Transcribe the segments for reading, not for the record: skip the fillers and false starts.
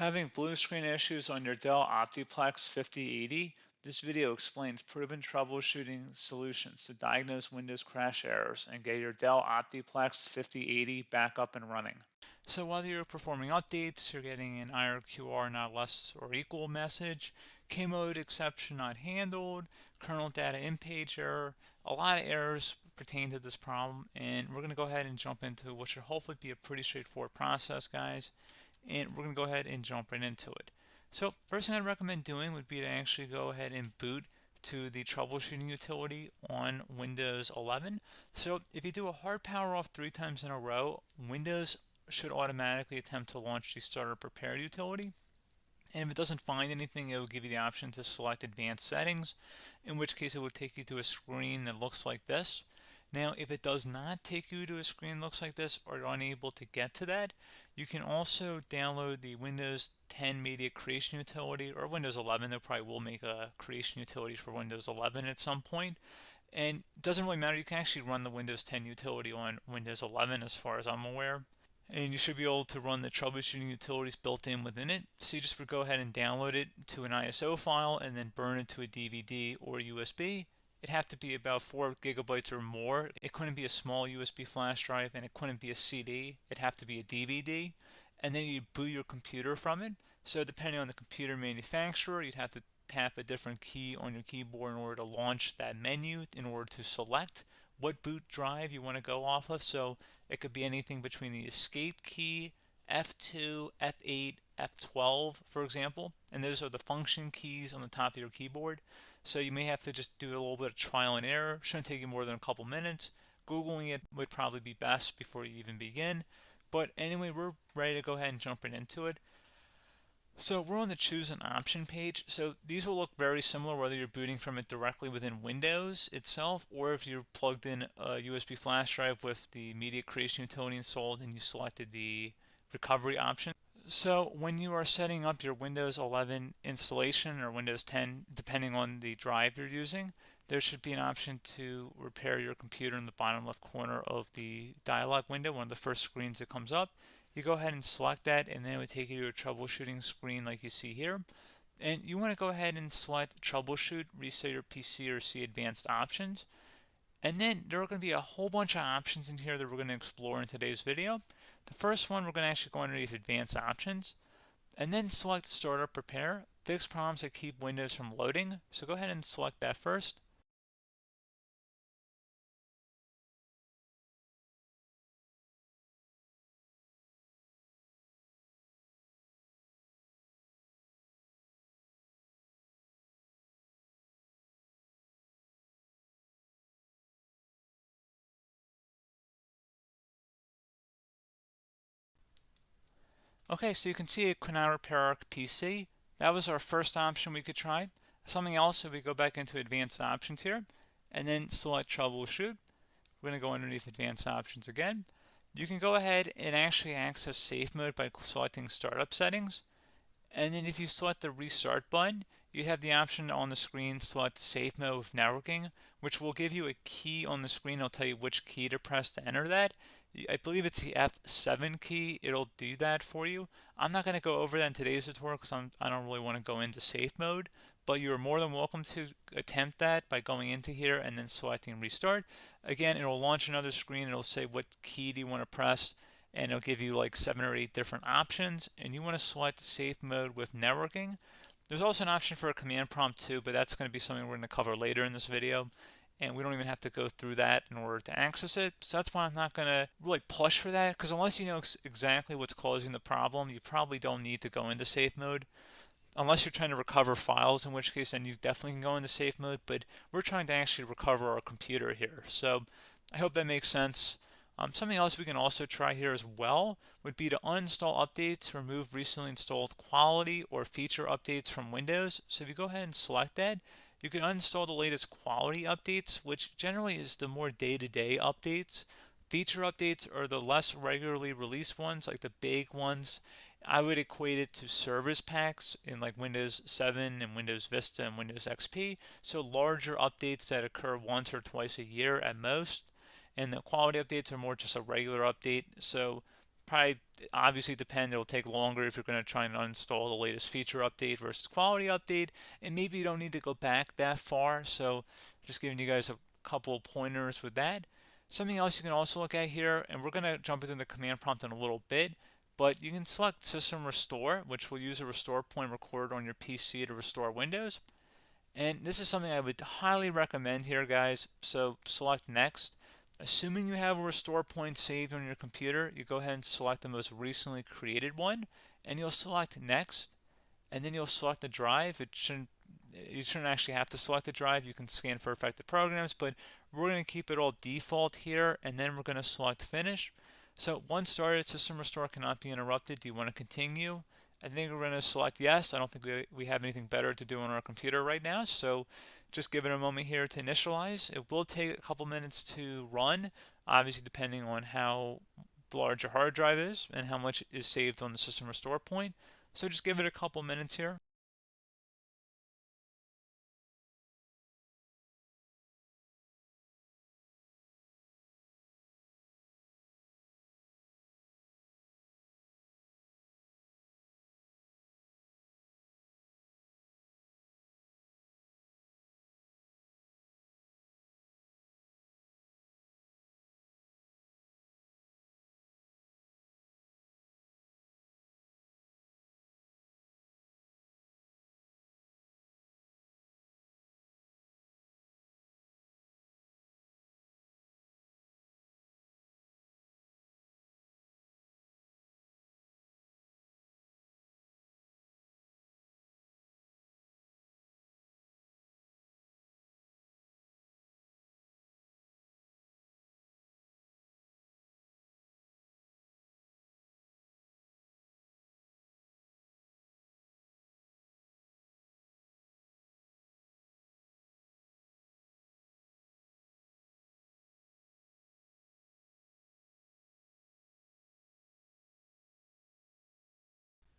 Having blue screen issues on your Dell OptiPlex 5080, this video explains proven troubleshooting solutions to diagnose Windows crash errors and get your Dell OptiPlex 5080 back up and running. So whether you're performing updates, you're getting an IRQR not less or equal message, K-mode exception not handled, kernel data in-page error, a lot of errors pertain to this problem, and we're going to go ahead and jump into what should hopefully be a pretty straightforward process, guys. And we're going to go ahead and jump right into it. So first thing I'd recommend doing would be to actually go ahead and boot to the troubleshooting utility on Windows 11. So if you do a hard power off 3 times in a row, Windows should automatically attempt to launch the starter prepared utility. And if it doesn't find anything, it will give you the option to select advanced settings, in which case it will take you to a screen that looks like this. Now, if it does not take you to a screen that looks like this, or you're unable to get to that, you can also download the Windows 10 Media Creation Utility, or Windows 11. They probably will make a creation utility for Windows 11 at some point. And it doesn't really matter, you can actually run the Windows 10 utility on Windows 11 as far as I'm aware. And you should be able to run the troubleshooting utilities built in within it. So you just would go ahead and download it to an ISO file and then burn it to a DVD or USB. It'd have to be about 4 gigabytes or more. It couldn't be a small USB flash drive, and it couldn't be a CD. It'd have to be a DVD. And then you'd boot your computer from it. So depending on the computer manufacturer, you'd have to tap a different key on your keyboard in order to launch that menu, in order to select what boot drive you want to go off of. So it could be anything between the escape key, F2, F8, F12, for example, and those are the function keys on the top of your keyboard. So you may have to just do a little bit of trial and error. Shouldn't take you more than a couple minutes. Googling it would probably be best before you even begin. But anyway, we're ready to go ahead and jump right into it. So we're on the choose an option page. So these will look very similar whether you're booting from it directly within Windows itself, or if you're plugged in a USB flash drive with the media creation utility installed and you selected the recovery option. So when you are setting up your Windows 11 installation or Windows 10, depending on the drive you're using, there should be an option to repair your computer in the bottom left corner of the dialog window, one of the first screens that comes up. You go ahead and select that, and then it would take you to a troubleshooting screen like you see here. And you want to go ahead and select troubleshoot, reset your PC, or see advanced options. And then there are going to be a whole bunch of options in here that we're going to explore in today's video. The first one, we're going to actually go underneath advanced options and then select startup repair, fix problems that keep Windows from loading. So go ahead and select that first. Okay, so you can see it could not repair our PC. That was our first option we could try. Something else, if we go back into advanced options here and then select troubleshoot, we're going to go underneath advanced options again. You can go ahead and actually access safe mode by selecting startup settings. And then if you select the restart button, you have the option on the screen select safe mode with networking, which will give you a key on the screen. It'll tell you which key to press to enter that. I believe it's the F7 key. It'll do that for you. I'm not going to go over that in today's tutorial because I don't really want to go into safe mode, but you're more than welcome to attempt that by going into here and then selecting restart. Again, it'll launch another screen. It'll say what key do you want to press, and it'll give you like 7 or 8 different options, and you want to select safe mode with networking. There's also an option for a command prompt too, but that's going to be something we're going to cover later in this video, and we don't even have to go through that in order to access it. So that's why I'm not going to really push for that, because unless you know exactly what's causing the problem, you probably don't need to go into safe mode. Unless you're trying to recover files, in which case then you definitely can go into safe mode, but we're trying to actually recover our computer here. So I hope that makes sense. Something else we can also try here as well would be to uninstall updates, remove recently installed quality or feature updates from Windows. So if you go ahead and select that, you can uninstall the latest quality updates, which generally is the more day-to-day updates. Feature updates are the less regularly released ones, like the big ones. I would equate it to service packs in like Windows 7 and Windows Vista and Windows XP. So larger updates that occur once or twice a year at most. And the quality updates are more just a regular update. So probably obviously depend. It'll take longer if you're going to try and uninstall the latest feature update versus quality update, and maybe you don't need to go back that far. So just giving you guys a couple of pointers with that. Something else you can also look at here, and we're going to jump into the command prompt in a little bit, but you can select System Restore, which will use a restore point recorded on your PC to restore Windows. And this is something I would highly recommend here, guys. So select Next. Assuming you have a restore point saved on your computer, you go ahead and select the most recently created one, and you'll select Next, and then you'll select the drive. You shouldn't actually have to select the drive. You can scan for affected programs, but we're going to keep it all default here, and then we're going to select Finish. So once started, System Restore cannot be interrupted. Do you want to continue? I think we're going to select yes. I don't think we have anything better to do on our computer right now, so just give it a moment here to initialize. It will take a couple minutes to run, obviously depending on how large your hard drive is and how much is saved on the System Restore point. So just give it a couple minutes here.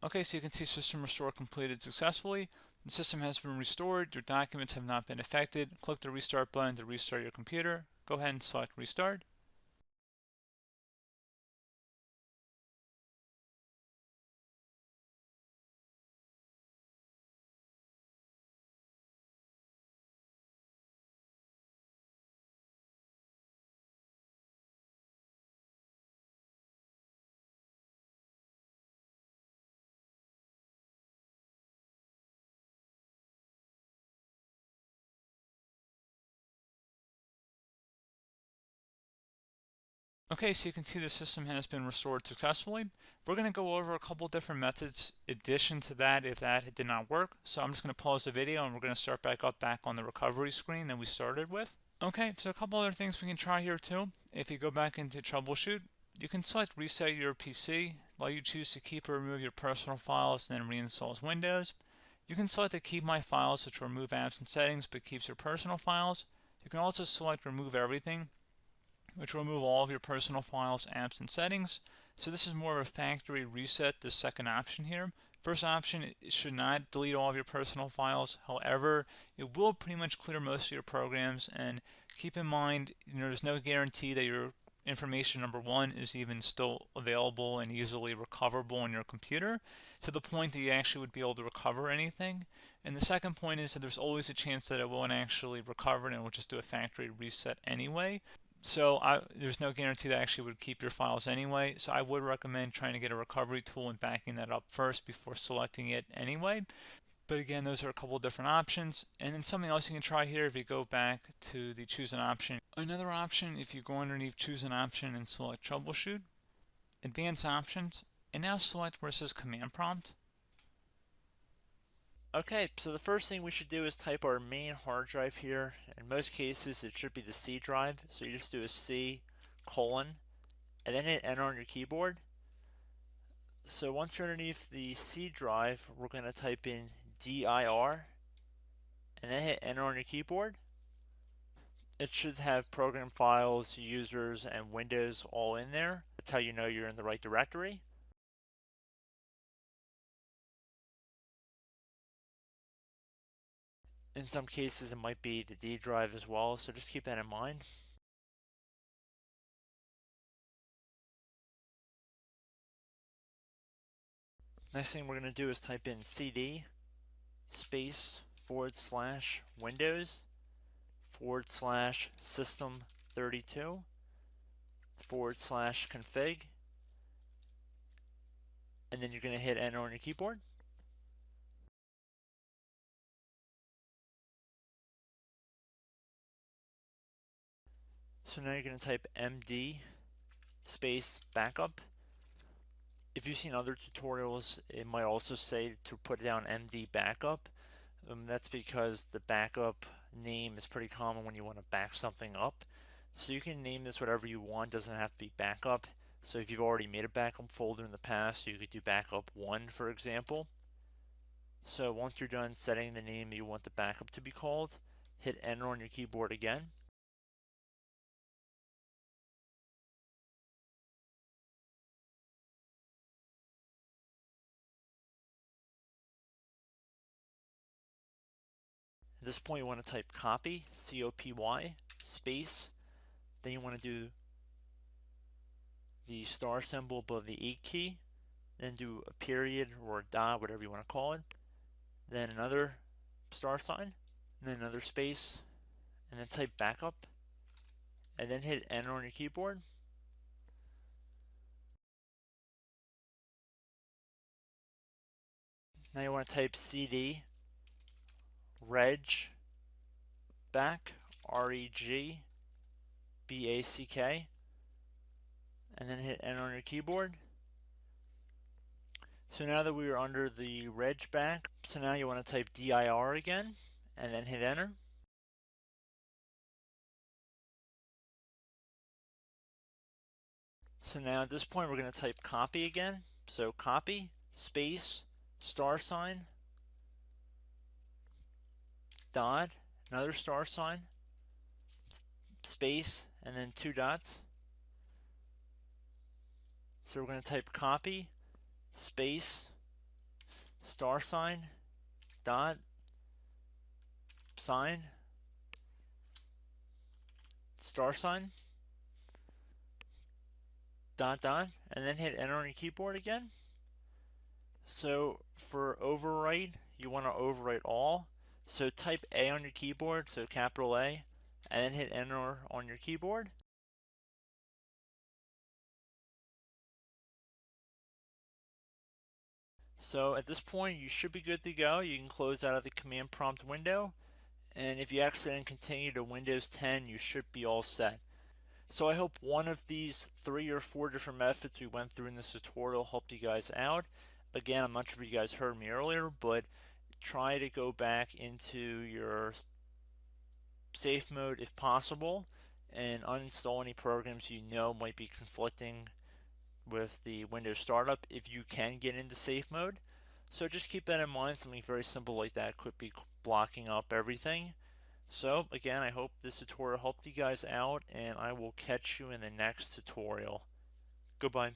Okay, so you can see System Restore completed successfully. The system has been restored. Your documents have not been affected. Click the Restart button to restart your computer. Go ahead and select Restart. Okay, so you can see the system has been restored successfully. We're going to go over a couple different methods in addition to that if that did not work. So I'm just going to pause the video and we're going to start back on the recovery screen that we started with. Okay, so a couple other things we can try here too. If you go back into troubleshoot, you can select reset your PC, let you choose to keep or remove your personal files and then reinstalls Windows. You can select to keep my files, which will remove apps and settings but keeps your personal files. You can also select remove everything, which will remove all of your personal files, apps, and settings. So this is more of a factory reset, the second option here. First option, it should not delete all of your personal files. However, it will pretty much clear most of your programs, and keep in mind, there's no guarantee that your information, number one, is even still available and easily recoverable on your computer to the point that you actually would be able to recover anything. And the second point is that there's always a chance that it won't actually recover and it will just do a factory reset anyway. So there's no guarantee that actually would keep your files anyway. So I would recommend trying to get a recovery tool and backing that up first before selecting it anyway. But again, those are a couple of different options. And then something else you can try here if you go back to the choose an option. Another option, if you go underneath choose an option and select troubleshoot, advanced options, and now select where it says command prompt. Okay, so the first thing we should do is type our main hard drive here. In most cases, it should be the C drive. So you just do a C colon and then hit enter on your keyboard. So once you're underneath the C drive, we're going to type in dir and then hit enter on your keyboard. It should have program files, users, and Windows all in there. That's how you know you're in the right directory. In some cases, it might be the D drive as well, so just keep that in mind. Next thing we're going to do is type in cd space / Windows / system 32 / config, and then you're going to hit enter on your keyboard. So now you're going to type md space backup. If you've seen other tutorials, it might also say to put down md backup. That's because the backup name is pretty common when you want to back something up. So you can name this whatever you want, doesn't have to be backup. So if you've already made a backup folder in the past, you could do backup 1, for example. So once you're done setting the name you want the backup to be called, hit enter on your keyboard again. At this point you want to type copy, C-O-P-Y, space, then you want to do the star symbol above the 8 key, then do a period or a dot, whatever you want to call it, then another star sign, and then another space, and then type backup, and then hit enter on your keyboard. Now you want to type cd reg back, REG BACK, and then hit enter on your keyboard. So now that we are under the reg back, so now you want to type dir again, and then hit enter. So now at this point we're going to type copy again. So copy, space, star sign, dot, another star sign, space, and then 2 dots. So we're going to type copy, space, star sign, dot, sign, star sign, dot, dot, and then hit enter on your keyboard again. So for overwrite, you want to overwrite all. So type A on your keyboard, so capital A, and then hit enter on your keyboard. So at this point, you should be good to go. You can close out of the command prompt window, and if you accidentally continue to Windows 10, you should be all set. So I hope one of these 3 or 4 different methods we went through in this tutorial helped you guys out. Again, I'm not sure if you guys heard me earlier, but try to go back into your safe mode if possible and uninstall any programs you know might be conflicting with the Windows startup if you can get into safe mode. So just keep that in mind. Something very simple like that could be blocking up everything. So again, I hope this tutorial helped you guys out, and I will catch you in the next tutorial. Goodbye.